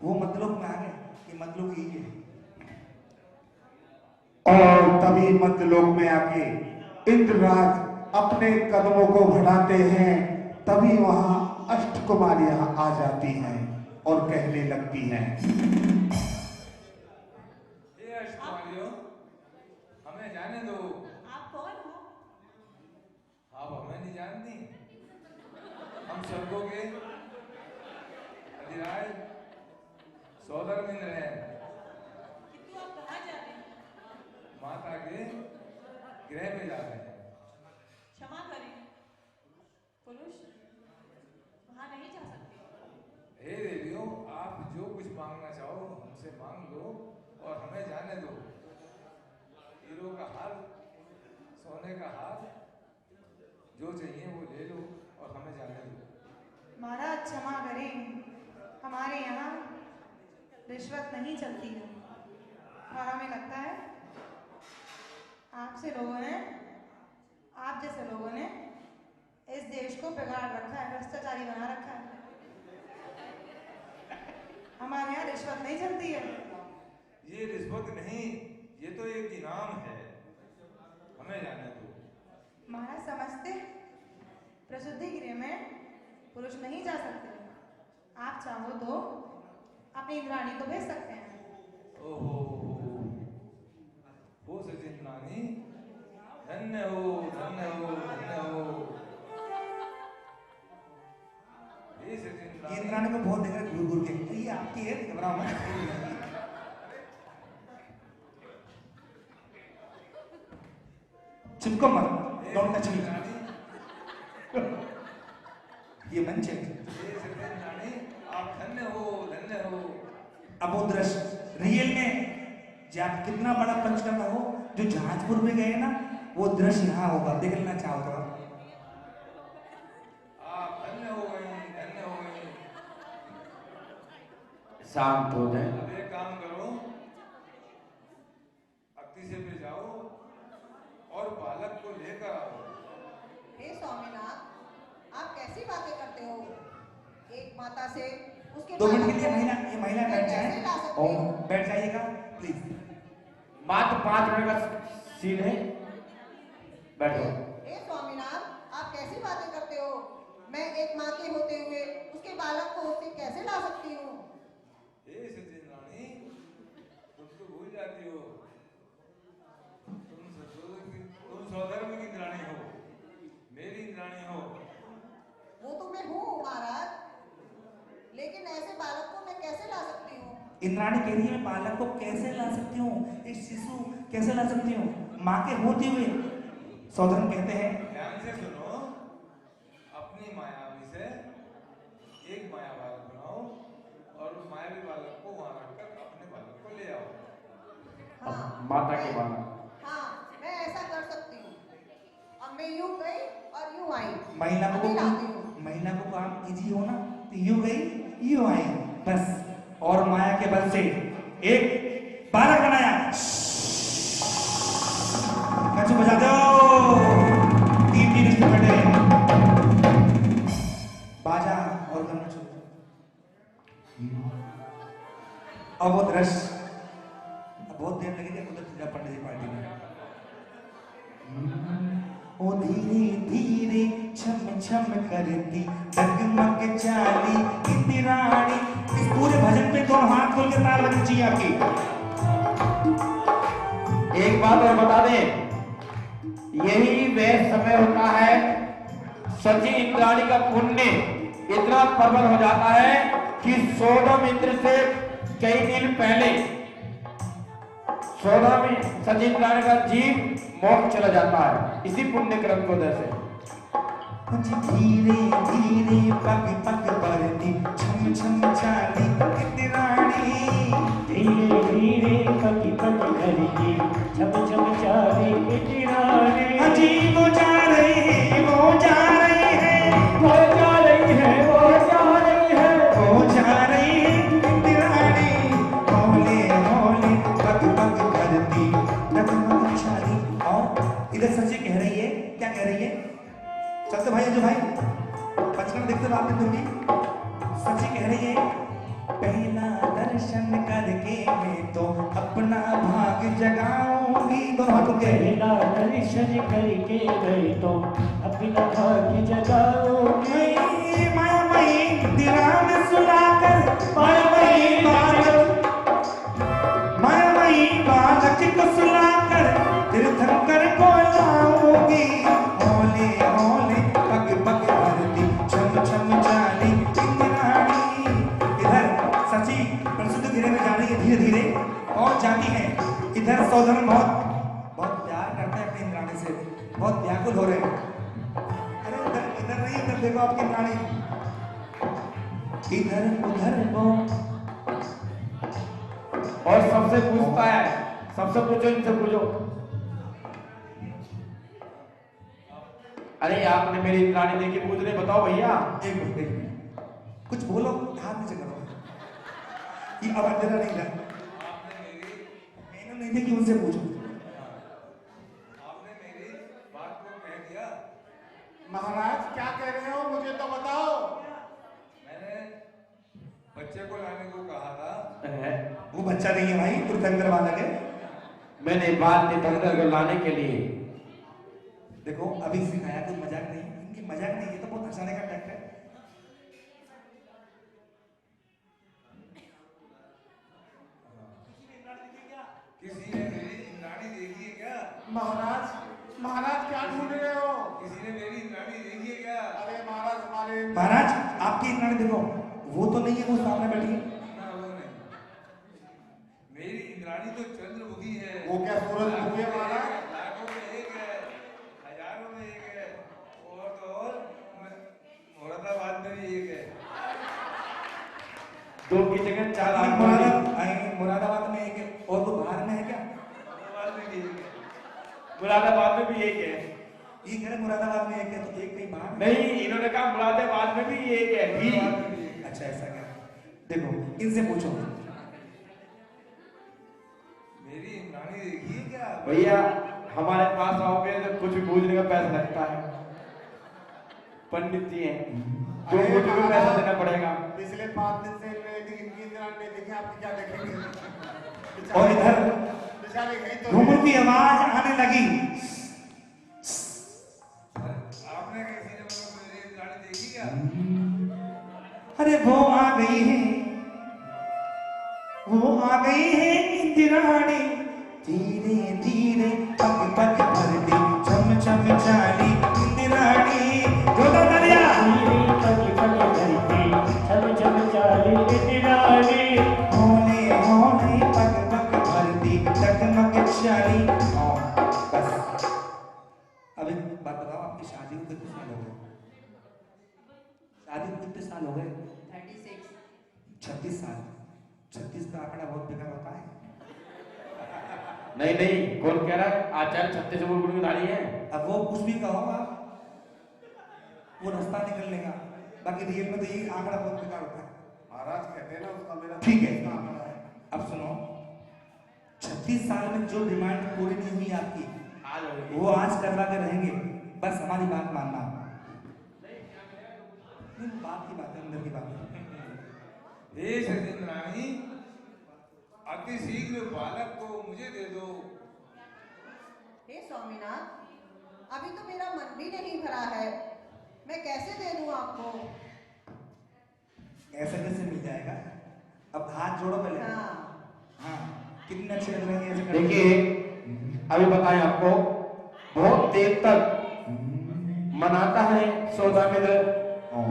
वो मतलोक में आ गए कि मतलोक यही है। और तभी मध्यलोक में आके इंद्रराज अपने कदमों को बढ़ाते हैं। तभी वहां अष्टकुमारियां आ जाती हैं और कहने लगती हैं, हे अष्टकुमारियों, हमें जाने दो। आप कौन हो? आप हमें नहीं जानती? हम स्वर्गों के अधिराज सौदरमिंद्र हैं। किंतु आप कहाँ जा रहे हैं? माता के गृह रहे हैं। क्षमा करें, पुरुष वहां नहीं जा सकते। हे देवियों, आप जो कुछ मांगना चाहो हमसे मांग लो और हमें जाने दो। हीरो का हार, सोने का हार, जो चाहिए वो ले लो और हमें जाने दो। महाराज क्षमा करें, हमारे यहाँ रिश्वत नहीं चलती है और हमें लगता है आप जैसे लोगों ने इस देश को बिगाड़ रखा है, भ्रष्टाचारी बना रखा है। हमारे यहाँ रिश्वत नहीं चलती है। ये रिश्वत नहीं, ये तो एक इनाम है, हमें जाने दो। महाराज समझते, प्रसूति गृह में पुरुष नहीं जा सकते। आप चाहो तो अपनी इंद्राणी को भेज सकते हैं। ओहो, हो सचिन रानी, धन्य हो, धन्य हो, धन्य हो। हे सचिन रानी, इंद्राणी को बहुत देख रहे घूर घूर के, ये आपकी है, घबराओ मत। चिपको मत, डोंट टच मी। ये मंच है। हे सचिन रानी, आप धन्य हो, धन्य हो। अब वो दृश्य रियल में जब कितना बड़ा पंचकर्मा हो, जो जहाजपुर में गए ना, वो दृश्य यहाँ होगा, देख लेना चाहो तो। आप धन्य हो गए, धन्य हो गए। शांत हो जाए। अब एक काम करो, अक्ति से पे जाओ और बालक को लेकर आओ। हे स्वामीनाथ, आप कैसी बातें करते हो? एक माता से उसके 2 मिनट के लिए बालक को ये महिला मैं बैठ कैसे ला जाए सकती और हूँ? बैठ जाइएगा प्लीज। मात्र 5 मिनट का सीन है, बैठो। हे स्वामीनाथ, आप कैसी बातें करते हो? मैं एक माँ के होते हुए उसके बालक को उससे कैसे ला सकती हूँ? हे सचिन रानी, तुम तो भूल जाती हो, तुम सौधर्म की इंद्राणी हो, मेरी इंद्राणी हो। वो तो मैं हूँ महाराज, लेकिन ऐसे बालक को मैं कैसे ला सकती हूँ? इंद्राणी कह रही है मैं बालक को कैसे ला सकती हूँ, एक शिशु कैसे ला सकती हूँ, माँ के होते हुए। सौधर्म कहते हैं, ध्यान से सुनो, अपनी मायावी से एक माया बालक बनाओ और उस मायावी बालक को वहां रखकर अपने बालक को ले आओ। हाँ माता के बालक। हाँ, मैं ऐसा कर सकती हूँ। अब मैं यूं गई और यूं आई। महिला को अभी लाती हूँ। महिला को काम इजी हो ना, तो यूं गई यूं आई, बस। और माया के बल से एक बालक बनाया। कछु बजा दो, 3 इंस्ट्रूमेंट है, बाजा और गन्ना छू। अब वो दृश्य, अब बहुत देर लगेगी उधर पंडित जी पार्टी में। ओ धीरे धीरे छम छम करती डगमग चाली इंद्राणी। इस पूरे भजन पे 2 हाथ खोल के ताल लगनी चाहिए आपकी। एक बात और बता दें, यही वह समय होता है, सची इंद्राणी का पुण्य इतना प्रबल हो जाता है कि सोडम इंद्र से कई दिन पहले सोडम सची इंद्राणी का जीव मोक्ष चला जाता है, इसी पुण्य क्रम को वजह से। धीरे धीरे पग पग बढ़ती छम छम चाली इंद्राणी। धीरे धीरे पकी पकी करके छम छम चाले इंद्राणी। अजी वो जा रही है, वो जा रही है, वो जा रही है, वो जा रही है, वो जा रही है इंद्राणी। हौले हौले पग पग करती डगमग चाली। और इधर सच्ची कह रही है, क्या कह रही है? चलते भाई, जो भाई बचपन देखते हो आपने दूंगी। सच्ची कह रही है, पहला दर्शन करके मैं तो अपना भाग जगाऊंगी। दोनों हाथों के पहला दर्शन करके गए तो अपना भाग्य जगाओगे। मायामयी दिराम सुलाकर, मायामयी बालक, मायामयी बालक को सुलाकर तीर्थंकर को लाऊंगी। हौले हौले पग पग भरती छम छम चाली इंद्राणी। इधर सची प्रसिद्ध धीरे में जा रही है, धीरे धीरे और जाती है। इधर सौधर्म बहुत प्यार करते हैं अपनी इंद्राणी से, व्याकुल हो रहे हैं। अरे इधर इधर नहीं, इधर देखो आपकी रानी, इधर उधर वो। और सबसे पूछता है, सबसे पूछो, इनसे पूछो। अरे आपने मेरी इंद्राणी देखी, पूछ रहे, बताओ भैया। एक मिनट, कुछ बोलो, हाथ नीचे करो। ये अब अंधेरा नहीं था, मैंने नहीं देखी, उनसे पूछो। आपने मेरी बात को कह दिया। महाराज क्या कह रहे हो, मुझे तो बताओ। मैंने बच्चे को लाने को कहा था। वो बच्चा नहीं है भाई, तीर्थंकर बालक है। मैंने बात तीर्थंकर को लाने के लिए, देखो अभी सिखाया, कोई मजाक नहीं, इनकी मजाक नहीं, ये तो बहुत हंसाने का टैक्ट है। किसी ने मेरी इंद्राणी देखी है क्या? महाराज, महाराज क्या ढूंढ रहे हो? किसी ने मेरी इंद्राणी देखी है क्या? अरे महाराज, हमारे महाराज आपकी इंद्राणी देखो, वो तो नहीं है, वो सामने बैठी है। ना, वो नहीं। मेरी इंद्राणी तो चंद्रमुखी है। वो क्या सूरजमुखी है महाराज? लाखों में एक है, हजारों में एक है, और तो और मुरादाबाद में भी एक है। दो की जगह चार आदमी। मुरादाबाद में एक है, और तो बाहर में है क्या? मुरादाबाद में भी एक है। मुरादाबाद में भी एक है। ये कह रहे मुरादाबाद में एक है, तो एक कहीं बाहर में? नहीं, इन्होंने कहा मुरादाबाद में भी एक है भी। मुरादाबाद में भी एक है। अच्छा ऐसा क्या? देखो इनसे पूछो। मेरी इंद्राणी देखी है क्या? भैया हमारे पास आओगे तो कुछ भी पूछने का पैसा लगता है, पंडित जी हैं, जो अरे कुछ भी पैसा महाराज, देना पड़ेगा। पिछले 5 दिन से इनकी इंद्राणी नहीं देखी, आपकी क्या देखेंगे? और इधर बेचारे कहीं तो घुंघरू की आवाज आने लगी। आपने किसी ने मेरी इंद्राणी देखी क्या? अरे वो आ गई है, वो आ गई है इंद्राणी, धीरे धीरे पग पग भरती, चम चम चाली इंद्राणी। जोधा तालियां। होने होने पग पग भरती, टकमक चाली। बस अब एक बात बताओ, आपकी शादी को कितने साल हो गए? शादी को कितने साल हो गए? 36 साल। 36 का आंकड़ा बहुत बेकार होता है। नहीं नहीं, कौन कह रहा है आचार्य 36 गुरु की नारी है? अब वो कुछ भी कहो आप, वो रास्ता निकलने का, बाकी रियल में तो ये आंकड़ा बहुत बेकार होता है। महाराज कहते हैं ना, उसका मेरा ठीक है, आंकड़ा है। अब सुनो, 36 साल में जो डिमांड पूरी नहीं हुई आपकी, वो आज करवा के रहेंगे, बस हमारी बात मानना। बात की बात है, अंदर की बात है। हे सचिंद्राणी, अति शीघ्र बालक को मुझे दे दो। हे स्वामीनाथ, अभी तो मेरा मन भी नहीं भरा है, मैं कैसे दे दूं आपको? ऐसे कैसे मिल जाएगा? अब हाथ जोड़ो पहले। हाँ, हाँ, कितने अच्छे लग रहे हैं ऐसे करके। देखिए अभी बताएं आपको, बहुत देर तक मनाता है सौदामित्र,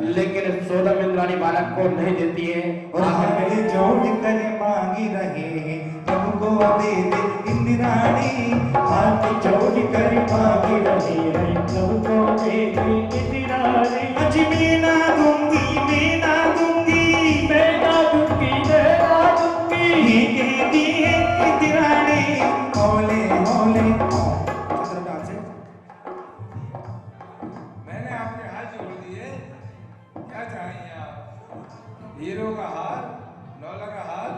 लेकिन सौदामित्राणी बालक को नहीं देती है। और हाथ जोड़ कर मांगी रहे हैं, प्रभु को दे दे इंद्राणी, हाथ जोड़ कर मांगी रहे हैं, प्रभु को दे दे इंद्राणी। अज मैं ना दूंगी, मैं ना दूंगी, मैं ना दूंगी, मैं ना दूंगी, ये कहती है इंद्राणी। होले होले मैंने आपके हाथ जोड़ दिए, क्या चाहिए आप? हीरो का हार, लौला का हार,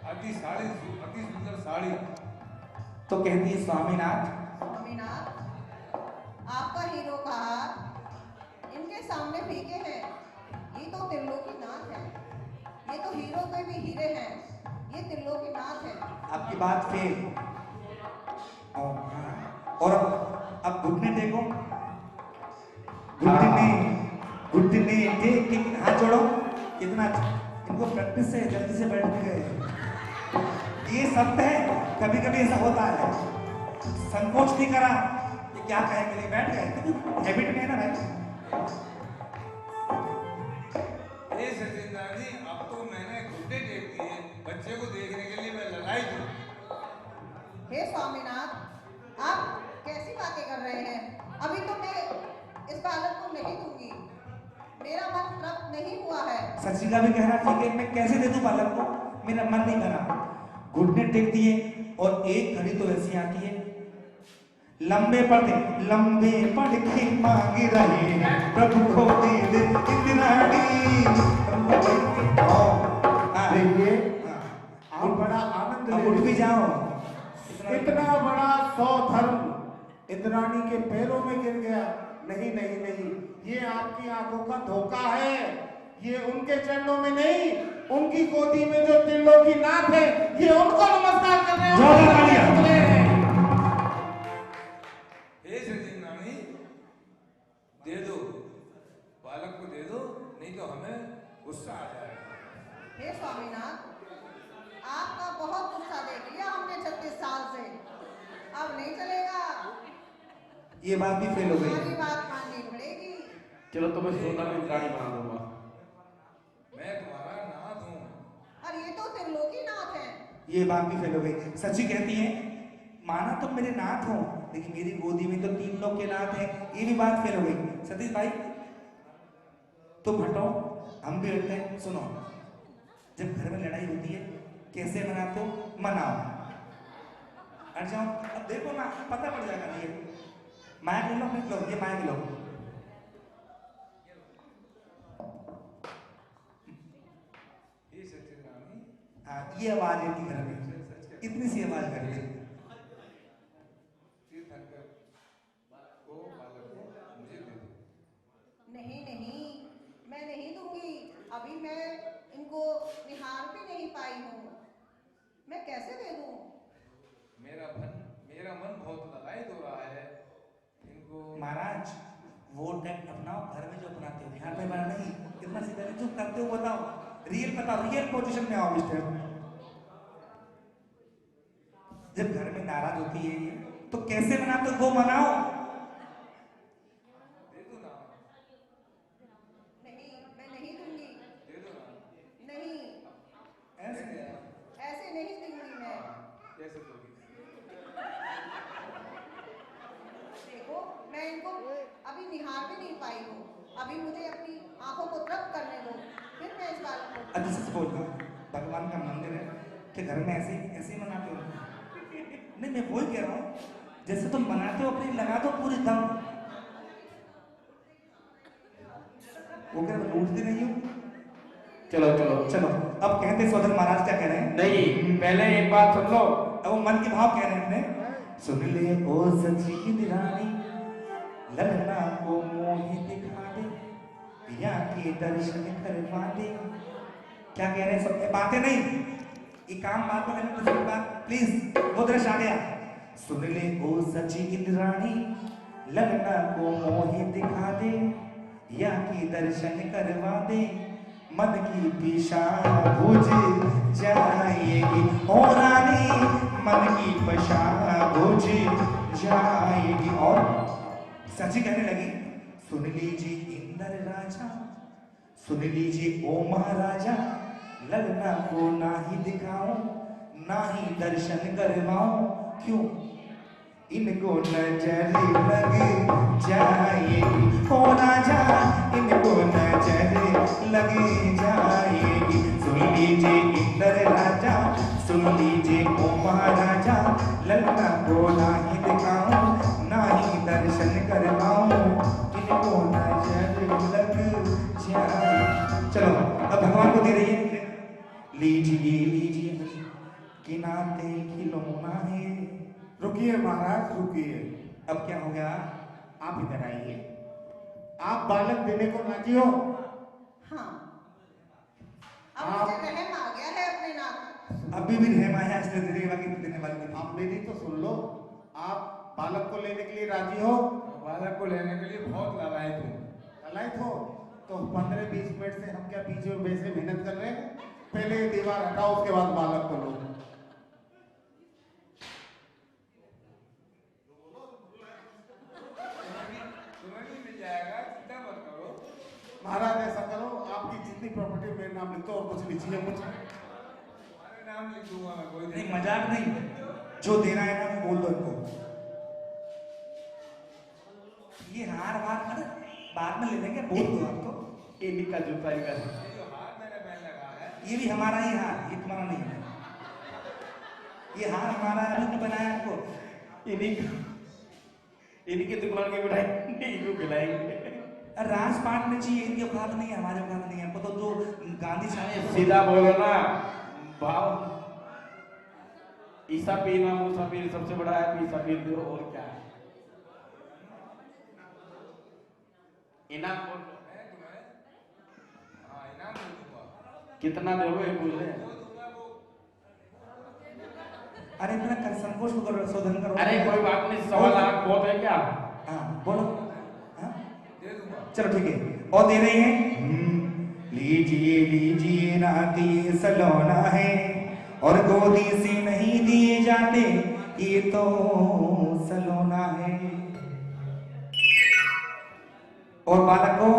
अति सुंदर साड़ी। तो कहती है स्वामीनाथ, स्वामीनाथ, आपका हीरो का हार इनके सामने फीके हैं, ये तो त्रिलोकीनाथ है, ये तो हीरो के भी हीरे हैं, ये त्रिलोकीनाथ है। आपकी बात फेल। और अब घुटने टेको, घुटने टेक के हाथ जोड़ो। कितना इनको प्रैक्टिस से जल्दी से बैठ गए। ये शब्द है, कभी कभी ऐसा होता है, संकोच नहीं करा, ये क्या कहेंगे, नहीं बैठ गए, हैबिट में है ना भाई। हे सचिंद्राणी, अब तो मैंने घुटने टेक दिए, बच्चे को देखने के लिए मैं लड़ाई थी। हे स्वामीनाथ, आप कैसी बातें कर रहे हैं? अभी तो मैं इस बालक को नहीं दूंगी। मेरा मन तृप्त नहीं हुआ है। सची का भी कहना ठीक है, मैं कैसे दे दूं बालक को? मेरा मन नहीं बना। घुटने टेक दिए और एक घड़ी तो ऐसी आती है, लंबे पढ़ के मांग रहे प्रभु को दे दे इंद्राणी। देखिए आप बड़ा आनंद ले उठ भी जाओ। इतना बड़ा सौधर्म इंद्राणी के पैरों में गिर गया। नहीं नहीं नहीं, ये आपकी आंखों का धोखा है। ये उनके चरणों में नहीं, उनकी गोदी में जो त्रिलोकीनाथ है, ये उनको नमस्कार कर रहे हैं। हे सचिन रानी, दे दो बालक को, दे दो, नहीं तो हमें गुस्सा आ जाएगा। हे स्वामीनाथ, आपका बहुत गुस्सा देख लिया हमने 36 साल से। अब नहीं चलेगा। ये बात भी फेल हो गई। हमारी बात माननी पड़ेगी। चलो तुम्हें सोना में इंद्राणी बना दूंगा। मैं तुम्हारा नाथ हूँ। और ये तो त्रिलोकीनाथ है। ये बात भी फेल हो गई। सच्ची कहती है, माना तुम मेरे नाथ हो, लेकिन मेरी गोदी में तो 3 लोग के नाथ हैं। ये भी बात फेल हो गई। सतीश भाई तुम हटो, हम भी हटते हैं। सुनो, जब घर में लड़ाई होती है कैसे मनाते हो? मनाओ। हट जाओ। अब देखो ना, पता पड़ जाएगा। ये माइक लो, ये माइक लो। हे सचिन रानी, हाँ, ये आवाज है कि घर में इतनी सी आवाज कर रही है। तीर्थंकर को बालक को मुझे दे दो। नहीं नहीं, मैं नहीं दूंगी। अभी मैं इनको निहार भी नहीं पाई हूँ। मैं कैसे दे दूं? मेरा मन बहुत ललायत हो रहा है। इनको महाराज वो टैक्ट अपनाओ घर में जो अपनाते हो, यहाँ पे बना नहीं। कितना सीधा जो करते हो बताओ, रियल बताओ, रियल पोजीशन में आओ इस टाइम। जब घर में नाराज होती है ये, तो कैसे मनाते हो वो मनाओ। दे दो ना, नहीं, मैं नहीं दूंगी। दे दो ना। नहीं, ऐसे ऐसे नहीं दूंगी मैं। कैसे दोगी? देखो, मैं इनको अभी निहार भी नहीं पाई हूँ। अभी मुझे अपनी आंखों को तृप्त करने दो, फिर मैं इस बालक को। अच्छे से बोल रहा हूँ, भगवान का मंदिर है कि घर में ऐसे ऐसे मनाते हो? नहीं, मैं वही कह रहा हूँ, जैसे तुम बनाते हो अपनी लगा दो पूरी दम। वो कह रहे उठती नहीं हूँ। चलो चलो चलो, अब कहते सौदर महाराज क्या कह रहे हैं? नहीं, पहले एक बात सुन लो। अब वो मन के भाव कह रहे हैं अपने। सुन ले ओ सची की रानी, ललना को मोही दिखा दे, पिया के दर्शन करवा दे। क्या कह रहे हैं? सब बातें नहीं, ये काम बात में करने तो बात प्लीज। वो दृश्य आ गया। सुन ले ओ सची की रानी, ललना को मोही दिखा दे, या के दर्शन करवा दे, मन की पिशाच बुझ जाएगी। ओ रानी, मन की पिशाच बुझ जाएगी। और सची कहने लगी, सुन लीजिए इंद्र राजा, सुन लीजिए ओ महाराजा, ललना को ना ही दिखाऊं, ना ही दर्शन करवाऊं। क्यों? इनको नजर लग जाएगी। ओ राजा, इनको नजर लग जाएगी। सुन लीजिए इंद्र राजा, सुन लीजिए ओ महाराजा, ललना को ना ही दिखाऊं, ना ही दर्शन करवाऊं, इनको नजर लग जाए। चलो, अब भगवान को दे रही है। लीजिए लीजिए कि नाते खिलौना है। रुकिए महाराज, रुकिए। अब क्या हो गया? आप इधर आइए। आप बालक देने को राजी हो? हाँ, अब मुझे रहम आ गया है अपने नाथ। अभी भी रहम आया, इसलिए देने वाली देने वाली नहीं। आप मेरी तो सुन लो। आप बालक को लेने के लिए राजी हो? बालक को लेने के लिए बहुत ललायत हूँ। ललायत हो तो 15-20 मिनट से हम क्या बीच में वैसे मेहनत कर रहे हैं? पहले ये दीवार हटाओ, उसके बाद बालक को लो। तुम्हें भी मिल जाएगा, चिंता मत करो। महाराज ऐसा करो, आपकी जितनी प्रॉपर्टी मेरे नाम लिख दो और कुछ लीजिए मुझे। तुम्हारे नाम लिख दूंगा मैं, कोई नहीं, मजाक नहीं, जो देना है ना बोल दो इनको। ये हार वार अरे बाद में ले लेंगे, बोल दो आप तो। इन्हीं का जूता इनका ये जो हार मैंने पहन रखा है, ये भी हमारा ही हार, ये तुम्हारा नहीं है। ये हार हमारा है, अभी बनाया आपको। इन्हीं की दुकान की मिठाई इनको खिलाएंगे। राजपाट में चाहिए, इनकी औकात नहीं है, हमारे औकात नहीं है। हमको तो जो गांधी साहब सीधा बोलो ना भाव। ईसा पीर ना मूसा पीर सबसे बड़ा है, ईसा पीर दो और क्या है। इनाम बोल दो। मैं तुम्हें हाँ इनाम दे दूंगा। कितना दोगे पूछ रहे हैं। जो दूंगा वो अरे इतना कर संकोच करो, शोधन करो। अरे कोई बात नहीं, 1.25 लाख बहुत है क्या। हाँ बोलो। हाँ दे दूंगा। चलो ठीक है, और दे रही हैं। लीजिए लीजिए नाती सलोना है, और गोदी से नहीं दिए जाते, ये तो सलोना है। और बालक को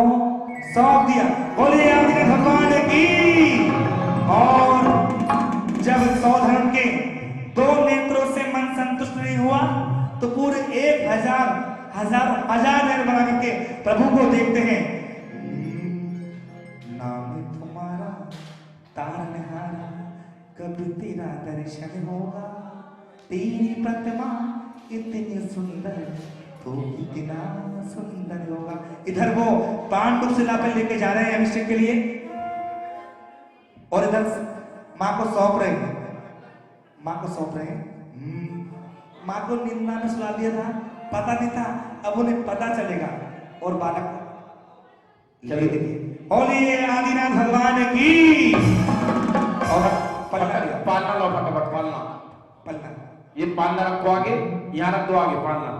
सौंप दिया। बोले आदिनाथ भगवान की। और जब सौधर्म के 2 नेत्रों से मन संतुष्ट नहीं हुआ, तो पूरे 1000 नैन बना करके प्रभु को देखते हैं। नाम तुम्हारा तारनहारा, कब तेरा दर्शन होगा, तेरी प्रतिमा इतनी सुंदर, तो इतना सुंदर होगा। इधर वो पांडु शिला पे लेके जा रहे हैं अभिषेक के लिए, और इधर माँ को सौंप रहे हैं। माँ को सौंप रहे हैं। माँ को निंदा में सुला दिया था, पता नहीं था, अब उन्हें पता चलेगा। और बालक चलिए देखिए, बोलिए आदिनाथ भगवान की। और पलना लिया, पालना लो फटाफट, पालना। पलना। ये पालना रखो आगे, यहाँ रख दो आगे पालना।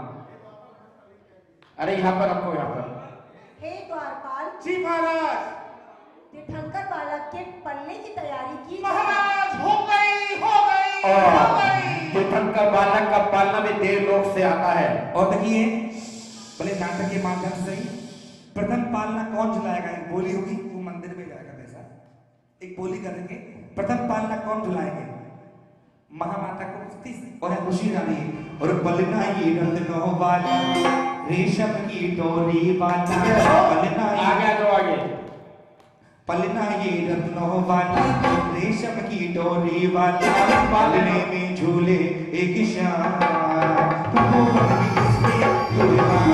अरे यहाँ पर रखो, यहाँ पर। हे द्वारपाल, जी महाराज। तीर्थंकर बालक के पलने की तैयारी की। महाराज हो गई। तीर्थंकर बालक का पालना भी देवलोक से आता है। और देखिए भले नाटक के माध्यम से ही प्रथम पालना कौन झुलाएगा, एक बोली होगी, वो मंदिर में जाएगा वैसा एक बोली करेंगे। प्रथम पालना कौन झुलाएंगे, महामाता को और खुशी रही। और पलना ये रत्नों वाला, रेशम की डोरी वाला, पलना आगे जो आगे, पलना ये रत्नों वाला, रेशम की डोरी वाला, पालने में झूले एक शान, तुमको बंदी इसमें कुर्बान।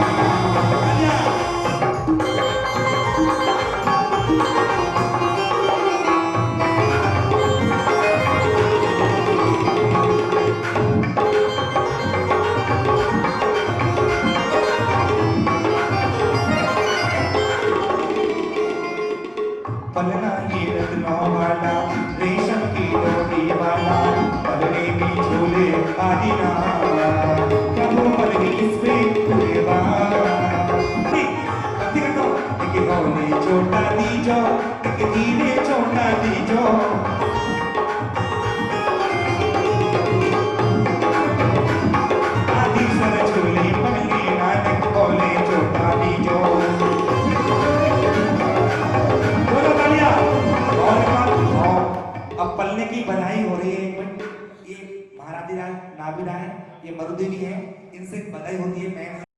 पलना ये रत्नों वाला, रेशम की डोरी वाला, पलने में झूले आदिना, प्रभु पलनी इसमें कुर्बान। एक होने छोटा दीजो, एक धीरे छोटा दीजो, आदि सर झूले पलने नानक होने छोटा दीजो। अब पलने की बधाई हो रही है। एक मिनट, ये महाराजी राय, नाभि राय, ये मरुदेवी है, इनसे बधाई होती है। मैं